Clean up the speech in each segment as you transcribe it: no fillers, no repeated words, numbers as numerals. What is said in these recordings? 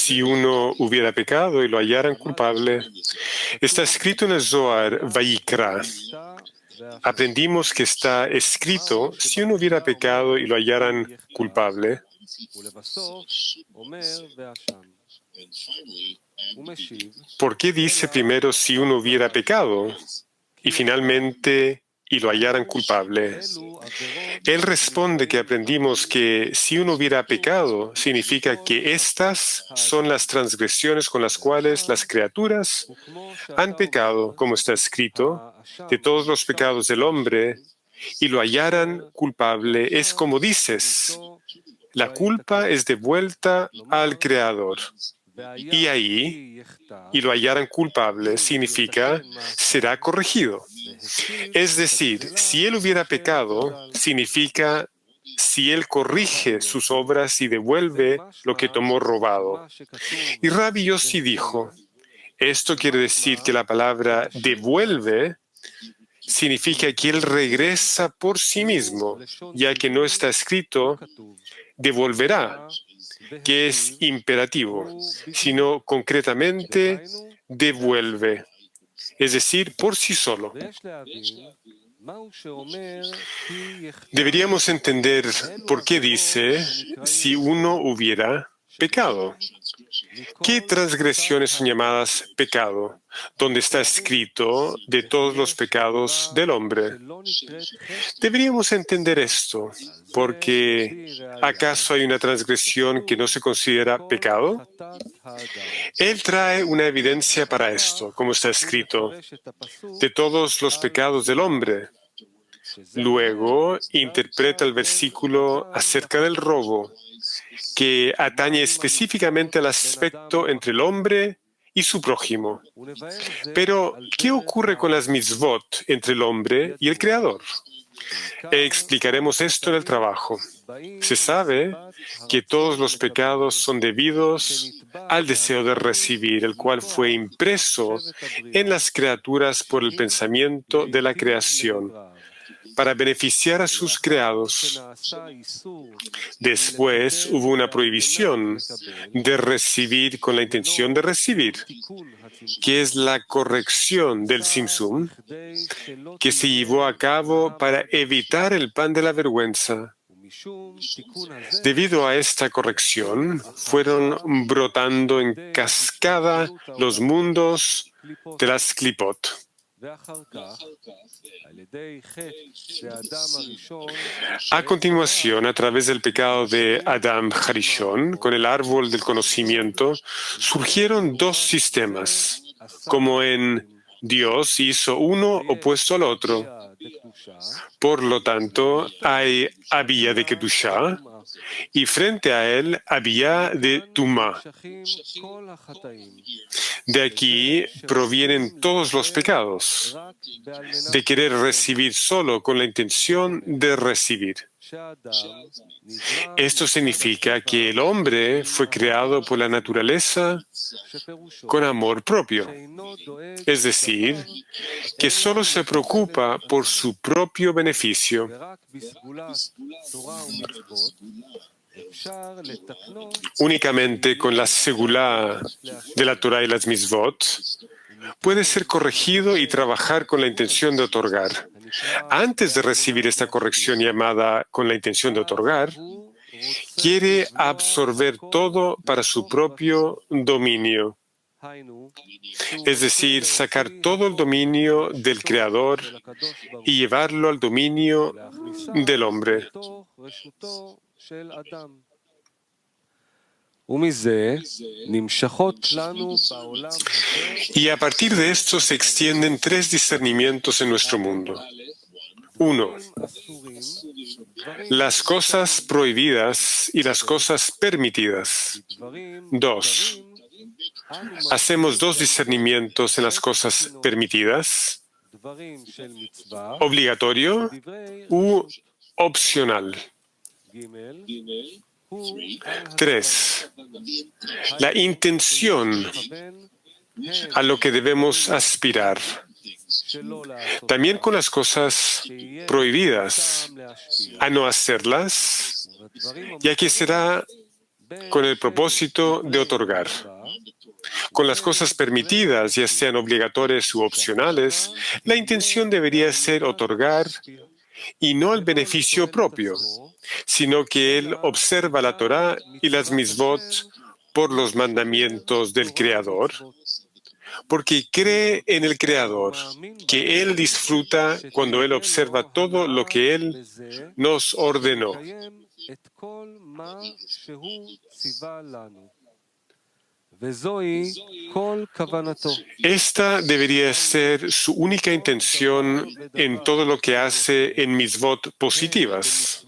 si uno hubiera pecado y lo hallaran culpable. Está escrito en el Zohar, Vayikra. Aprendimos que está escrito si uno hubiera pecado y lo hallaran culpable. ¿Por qué dice primero si uno hubiera pecado y finalmente y lo hallaran culpable? Él responde que aprendimos que si uno hubiera pecado significa que estas son las transgresiones con las cuales las criaturas han pecado, como está escrito, de todos los pecados del hombre, y lo hallaran culpable. Es como dices, la culpa es devuelta al Creador. Y ahí, y lo hallaran culpable, significa será corregido. Es decir, si él hubiera pecado, significa si él corrige sus obras y devuelve lo que tomó robado. Y Rabbi Yossi dijo, esto quiere decir que la palabra devuelve significa que él regresa por sí mismo, ya que no está escrito devolverá, que es imperativo, sino concretamente devuelve, es decir, por sí solo. Deberíamos entender por qué dice si uno hubiera pecado. ¿Qué transgresiones son llamadas pecado? Donde está escrito de todos los pecados del hombre. Deberíamos entender esto, porque ¿acaso hay una transgresión que no se considera pecado? Él trae una evidencia para esto, como está escrito, de todos los pecados del hombre. Luego interpreta el versículo acerca del robo, que atañe específicamente al aspecto entre el hombre y su prójimo. Pero, ¿qué ocurre con las mitzvot entre el hombre y el Creador? Explicaremos esto en el trabajo. Se sabe que todos los pecados son debidos al deseo de recibir, el cual fue impreso en las criaturas por el pensamiento de la creación, para beneficiar a sus creados. Después hubo una prohibición de recibir con la intención de recibir, que es la corrección del simsum, que se llevó a cabo para evitar el pan de la vergüenza. Debido a esta corrección, fueron brotando en cascada los mundos de las Klipot. A continuación, a través del pecado de Adam Harishon, con el árbol del conocimiento, surgieron dos sistemas, como en Dios hizo uno opuesto al otro. Por lo tanto, había de Kedushá y frente a él había de Tumá. De aquí provienen todos los pecados, de querer recibir solo con la intención de recibir. Esto significa que el hombre fue creado por la naturaleza con amor propio, es decir, que solo se preocupa por su propio beneficio. Únicamente con la segulá de la Torah y las mitzvot puede ser corregido y trabajar con la intención de otorgar. Antes de recibir esta corrección llamada con la intención de otorgar, quiere absorber todo para su propio dominio. Es decir, sacar todo el dominio del Creador y llevarlo al dominio del hombre. Y a partir de esto se extienden tres discernimientos en nuestro mundo. 1. Las cosas prohibidas y las cosas permitidas. 2. Hacemos dos discernimientos en las cosas permitidas, obligatorio u opcional. 3. La intención a lo que debemos aspirar. También con las cosas prohibidas, a no hacerlas, ya que será con el propósito de otorgar. Con las cosas permitidas, ya sean obligatorias u opcionales, la intención debería ser otorgar y no el beneficio propio, sino que él observa la Torá y las mitzvot por los mandamientos del Creador, porque cree en el Creador, que Él disfruta cuando Él observa todo lo que Él nos ordenó. Esta debería ser su única intención en todo lo que hace en mitzvot positivas.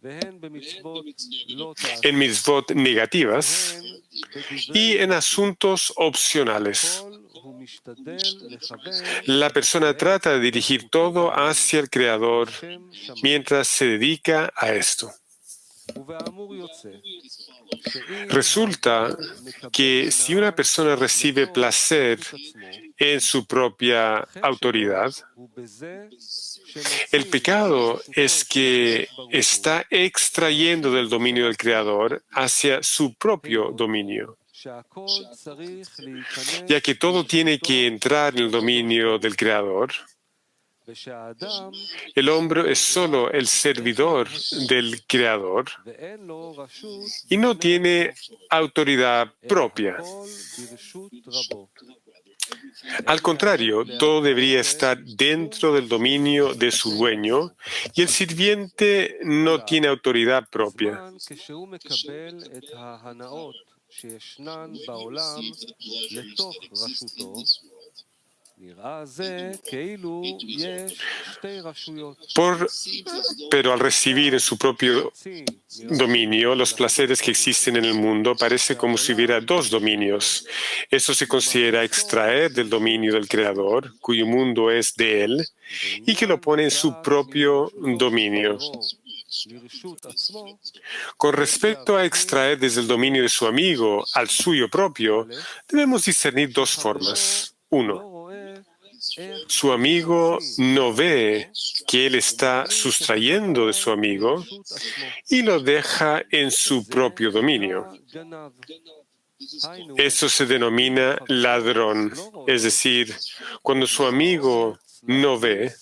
En mitzvot negativas y en asuntos opcionales. La persona trata de dirigir todo hacia el Creador mientras se dedica a esto. Resulta que si una persona recibe placer en su propia autoridad, el pecado es que está extrayendo del dominio del Creador hacia su propio dominio, ya que todo tiene que entrar en el dominio del Creador. El hombre es solo el servidor del Creador y no tiene autoridad propia. Al contrario, todo debería estar dentro del dominio de su dueño y el sirviente no tiene autoridad propia. Pero al recibir en su propio dominio los placeres que existen en el mundo, parece como si hubiera dos dominios. Eso se considera extraer del dominio del Creador, cuyo mundo es de Él, y que lo pone en su propio dominio. Con respecto a extraer desde el dominio de su amigo al suyo propio, debemos discernir dos formas. Uno, su amigo no ve que él está sustrayendo de su amigo y lo deja en su propio dominio. Eso se denomina ladrón, es decir, cuando su amigo no ve,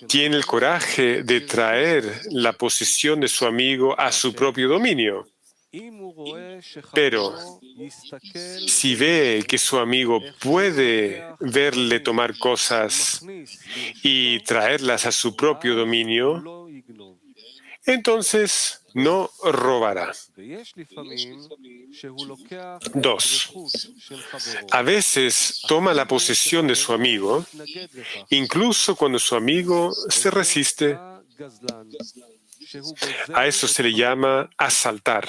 tiene el coraje de traer la posesión de su amigo a su propio dominio. Pero si ve que su amigo puede verle tomar cosas y traerlas a su propio dominio, entonces no robará. 2. A veces toma la posesión de su amigo, incluso cuando su amigo se resiste. A eso se le llama asaltar.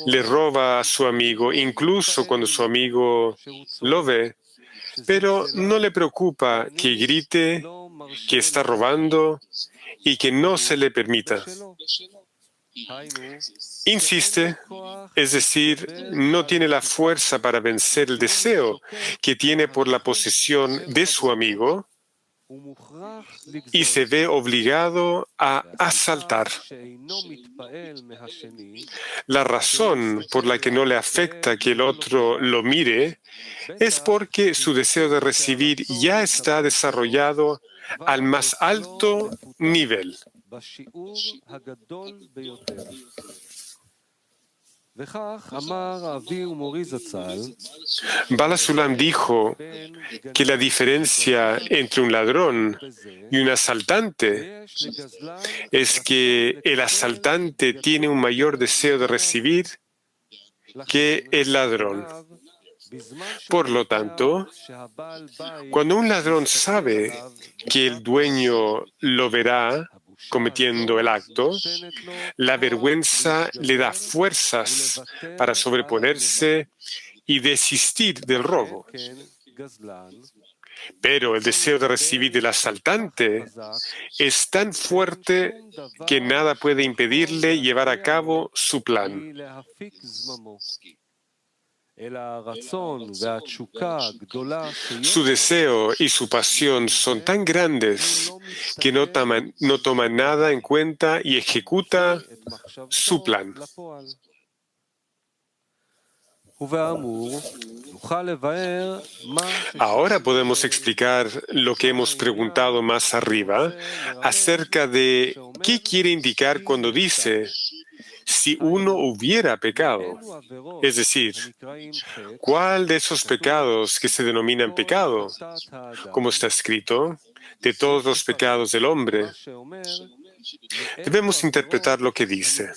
Le roba a su amigo, incluso cuando su amigo lo ve, pero no le preocupa que grite, que está robando y que no se le permita. Insiste, es decir, no tiene la fuerza para vencer el deseo que tiene por la posesión de su amigo y se ve obligado a asaltar. La razón por la que no le afecta que el otro lo mire es porque su deseo de recibir ya está desarrollado al más alto nivel. Bala Sulam dijo que la diferencia entre un ladrón y un asaltante es que el asaltante tiene un mayor deseo de recibir que el ladrón. Por lo tanto, cuando un ladrón sabe que el dueño lo verá cometiendo el acto, la vergüenza le da fuerzas para sobreponerse y desistir del robo. Pero el deseo de recibir del asaltante es tan fuerte que nada puede impedirle llevar a cabo su plan. Su deseo y su pasión son tan grandes que no toma nada en cuenta y ejecuta su plan. Ahora podemos explicar lo que hemos preguntado más arriba acerca de qué quiere indicar cuando dice si uno hubiera pecado. Es decir, ¿cuál de esos pecados que se denominan pecado, como está escrito, de todos los pecados del hombre? Debemos interpretar lo que dice.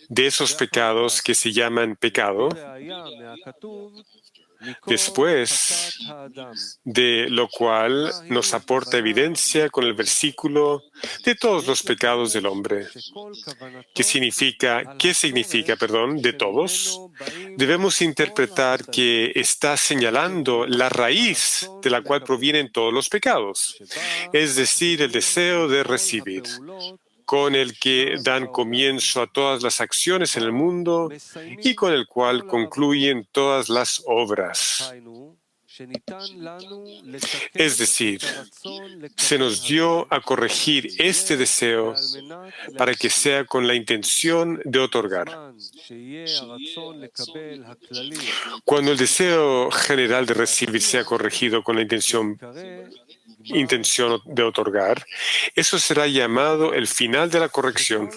De esos pecados que se llaman pecado, después de lo cual nos aporta evidencia con el versículo de todos los pecados del hombre. ¿Qué significa, de todos? Debemos interpretar que está señalando la raíz de la cual provienen todos los pecados, es decir, el deseo de recibir, con el que dan comienzo a todas las acciones en el mundo y con el cual concluyen todas las obras. Es decir, se nos dio a corregir este deseo para que sea con la intención de otorgar. Cuando el deseo general de recibir sea corregido con la intención de otorgar, eso será llamado el final de la corrección.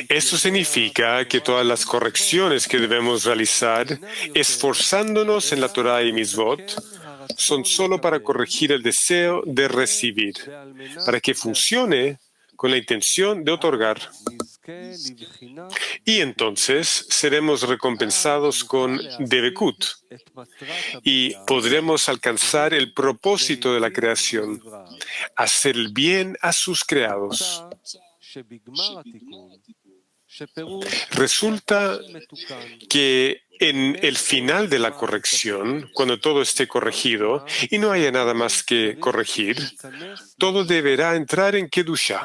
Esto significa que todas las correcciones que debemos realizar, esforzándonos en la Torah y Mitzvot, son solo para corregir el deseo de recibir, para que funcione con la intención de otorgar. Y entonces seremos recompensados con Debekut y podremos alcanzar el propósito de la creación, hacer el bien a sus creados. Resulta que en el final de la corrección, cuando todo esté corregido y no haya nada más que corregir, todo deberá entrar en Kedusha.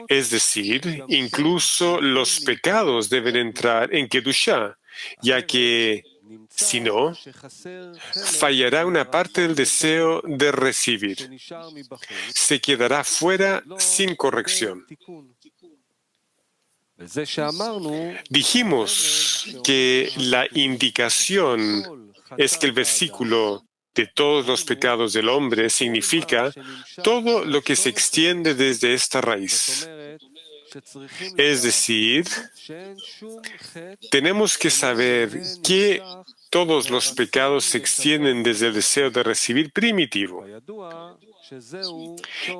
Es decir, incluso los pecados deben entrar en Kedusha, ya que, si no, fallará una parte del deseo de recibir. Se quedará fuera sin corrección. Dijimos que la indicación es que el versículo de todos los pecados del hombre significa todo lo que se extiende desde esta raíz. Es decir, tenemos que saber que todos los pecados se extienden desde el deseo de recibir primitivo,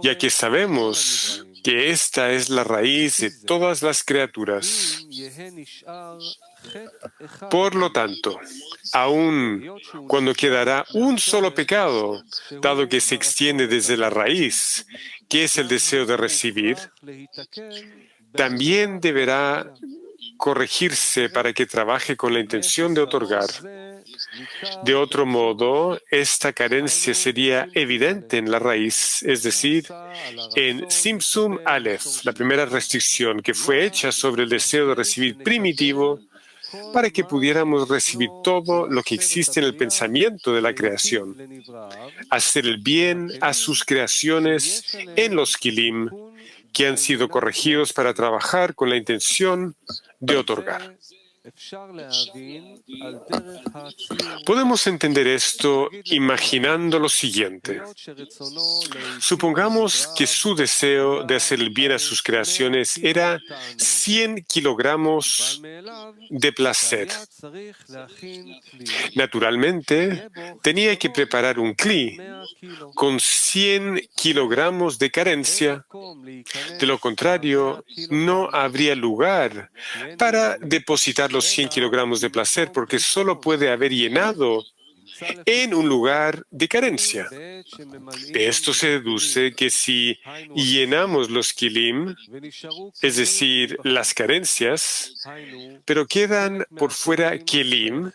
ya que sabemos que esta es la raíz de todas las criaturas. Por lo tanto, aun cuando quedará un solo pecado, dado que se extiende desde la raíz, que es el deseo de recibir, también deberá corregirse para que trabaje con la intención de otorgar. De otro modo, esta carencia sería evidente en la raíz, es decir, en Simsum Aleph, la primera restricción que fue hecha sobre el deseo de recibir primitivo, para que pudiéramos recibir todo lo que existe en el pensamiento de la creación, hacer el bien a sus creaciones en los kilim, que han sido corregidos para trabajar con la intención de otorgar. Podemos entender esto imaginando lo siguiente. Supongamos que su deseo de hacer el bien a sus creaciones era 100 kilogramos de placer. Naturalmente, tenía que preparar un kli con 100 kilogramos de carencia. De lo contrario, no habría lugar para depositar los 100 kilogramos de placer, porque solo puede haber llenado en un lugar de carencia. De esto se deduce que si llenamos los kilim, es decir, las carencias, pero quedan por fuera kelim,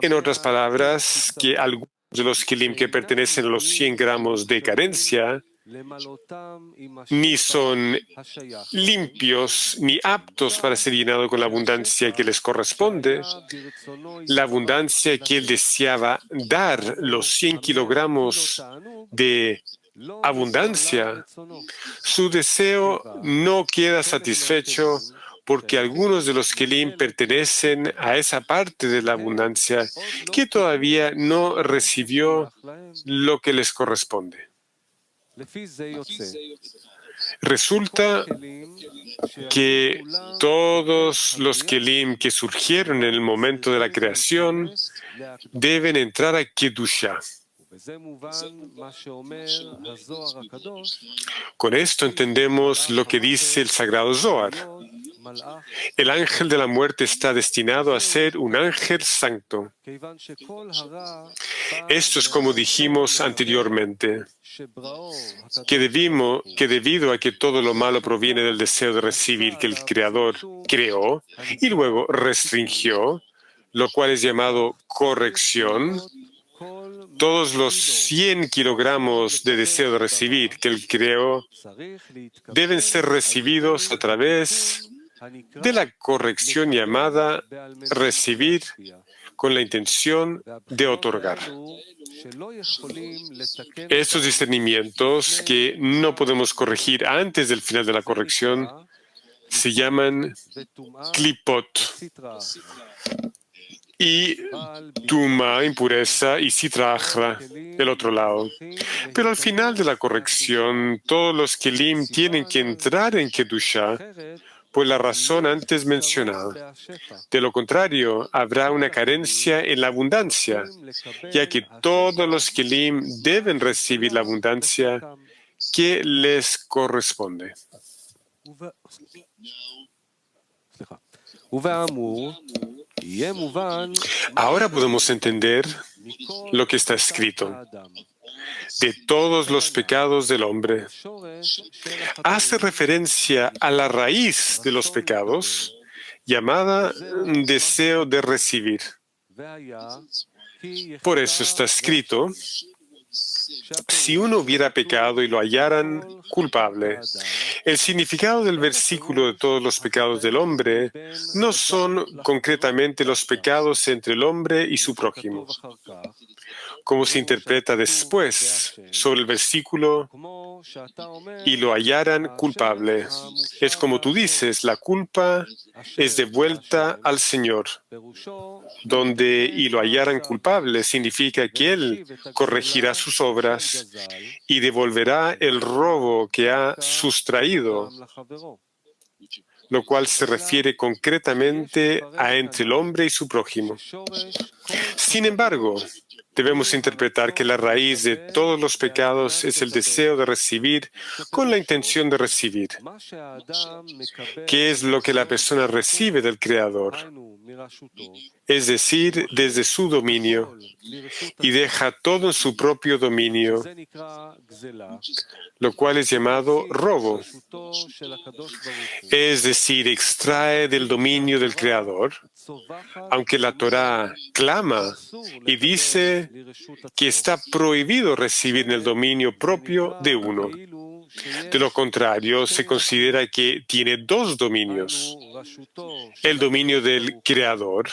en otras palabras, que algunos de los kilim que pertenecen a los 100 gramos de carencia ni son limpios ni aptos para ser llenados con la abundancia que les corresponde, la abundancia que él deseaba dar, los 100 kilogramos de abundancia, su deseo no queda satisfecho porque algunos de los kelim pertenecen a esa parte de la abundancia que todavía no recibió lo que les corresponde. Resulta que todos los kelim que surgieron en el momento de la creación deben entrar a Kedusha. Con esto entendemos lo que dice el Sagrado Zohar. El ángel de la muerte está destinado a ser un ángel santo. Esto es como dijimos anteriormente, que debido a que todo lo malo proviene del deseo de recibir que el Creador creó y luego restringió, lo cual es llamado corrección, todos los 100 kilogramos de deseo de recibir que él creó deben ser recibidos a través de la corrección llamada recibir con la intención de otorgar. Estos discernimientos que no podemos corregir antes del final de la corrección se llaman klipot. Y Tuma, impureza, y Sitra Achra, el otro lado. Pero al final de la corrección, todos los kelim tienen que entrar en Kedusha por la razón antes mencionada. De lo contrario, habrá una carencia en la abundancia, ya que todos los kelim deben recibir la abundancia que les corresponde. Ahora podemos entender lo que está escrito. De todos los pecados del hombre, hace referencia a la raíz de los pecados, llamada deseo de recibir. Por eso está escrito, si uno hubiera pecado y lo hallaran culpable. El significado del versículo de todos los pecados del hombre no son concretamente los pecados entre el hombre y su prójimo, como se interpreta después sobre el versículo y lo hallaran culpable. Es como tú dices, la culpa es de vuelta al Señor, donde y lo hallaran culpable significa que Él corregirá sus obras y devolverá el robo que ha sustraído, lo cual se refiere concretamente a entre el hombre y su prójimo. Sin embargo, debemos interpretar que la raíz de todos los pecados es el deseo de recibir con la intención de recibir. ¿Qué es lo que la persona recibe del Creador? Es decir, desde su dominio, y deja todo en su propio dominio, lo cual es llamado robo. Es decir, extrae del dominio del Creador, aunque la Torá clama y dice que está prohibido recibir en el dominio propio de uno. De lo contrario, se considera que tiene dos dominios, el dominio del Creador,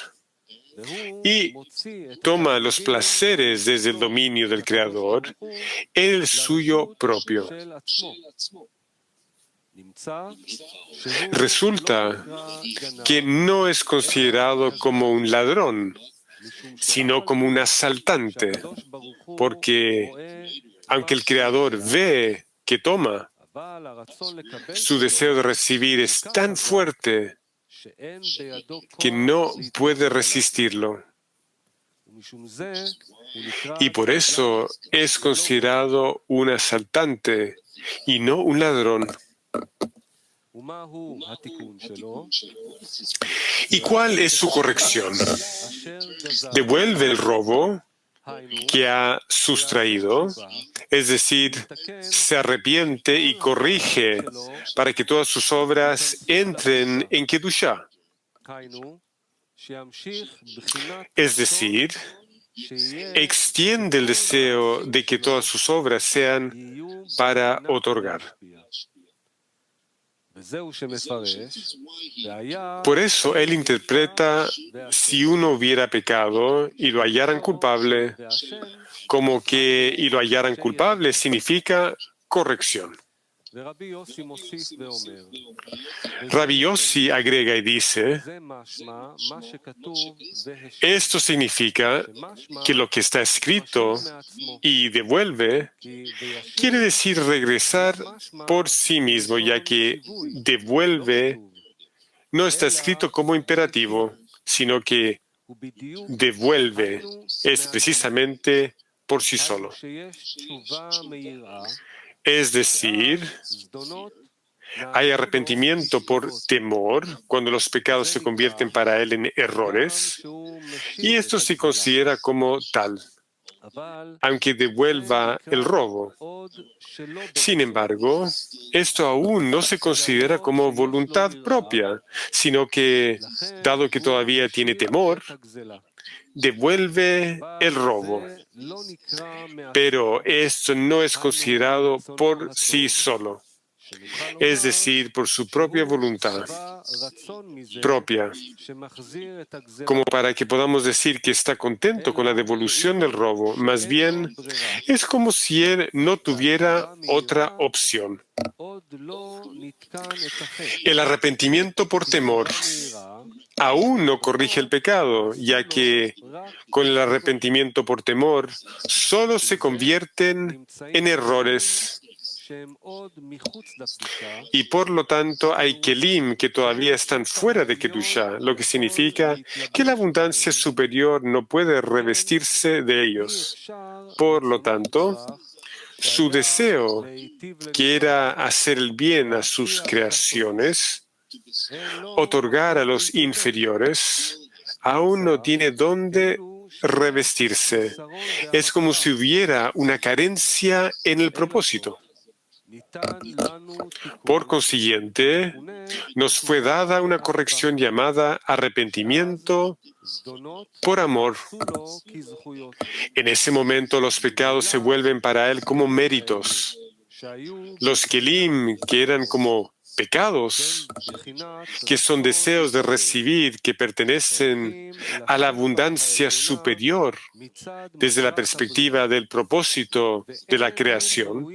y toma los placeres desde el dominio del Creador en el suyo propio. Resulta que no es considerado como un ladrón, sino como un asaltante, porque aunque el Creador ve que toma, su deseo de recibir es tan fuerte que no puede resistirlo. Y por eso es considerado un asaltante y no un ladrón. ¿Y cuál es su corrección? Devuelve el robo que ha sustraído, es decir, se arrepiente y corrige para que todas sus obras entren en Kedusha. Es decir, extiende el deseo de que todas sus obras sean para otorgar. Por eso él interpreta si uno hubiera pecado y lo hallaran culpable, como que y lo hallaran culpable significa corrección. Rabbi Yossi agrega y dice, esto significa que lo que está escrito y devuelve quiere decir regresar por sí mismo, ya que devuelve no está escrito como imperativo, sino que devuelve es precisamente por sí solo. Es decir, hay arrepentimiento por temor cuando los pecados se convierten para él en errores, y esto se considera como tal, aunque devuelva el robo. Sin embargo, esto aún no se considera como voluntad propia, sino que, dado que todavía tiene temor, devuelve el robo. Pero esto no es considerado por sí solo, es decir, por su propia voluntad propia, como para que podamos decir que está contento con la devolución del robo. Más bien, es como si él no tuviera otra opción. El arrepentimiento por temor aún no corrige el pecado, ya que con el arrepentimiento por temor solo se convierten en errores. Y por lo tanto hay kelim que todavía están fuera de Kedusha, lo que significa que la abundancia superior no puede revestirse de ellos. Por lo tanto, su deseo, que era hacer el bien a sus creaciones, otorgar a los inferiores, aún no tiene dónde revestirse. Es como si hubiera una carencia en el propósito. Por consiguiente, nos fue dada una corrección llamada arrepentimiento por amor. En ese momento los pecados se vuelven para él como méritos. Los kelim, que eran como pecados, que son deseos de recibir, que pertenecen a la abundancia superior desde la perspectiva del propósito de la creación,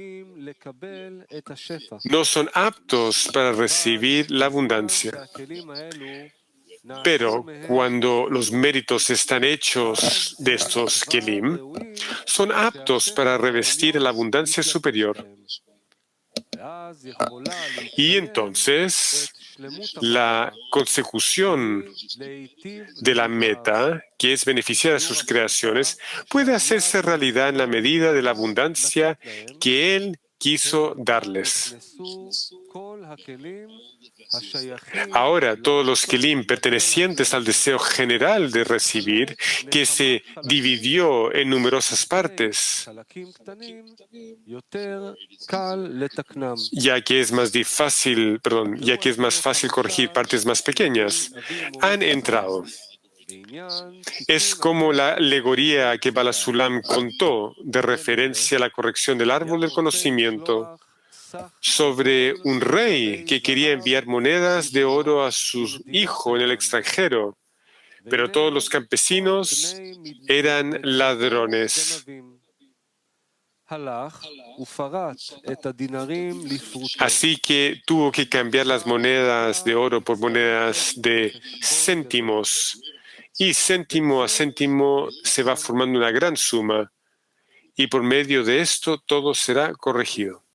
no son aptos para recibir la abundancia. Pero cuando los méritos están hechos de estos kelim, son aptos para revestir la abundancia superior. Y entonces, la consecución de la meta, que es beneficiar a sus creaciones, puede hacerse realidad en la medida de la abundancia que Él quiso darles. Ahora, todos los kelim pertenecientes al deseo general de recibir, que se dividió en numerosas partes, ya que es más fácil corregir partes más pequeñas, han entrado. Es como la alegoría que Balasulam contó de referencia a la corrección del árbol del conocimiento sobre un rey que quería enviar monedas de oro a su hijo en el extranjero, pero todos los campesinos eran ladrones. Así que tuvo que cambiar las monedas de oro por monedas de céntimos, y céntimo a céntimo se va formando una gran suma, y por medio de esto todo será corregido.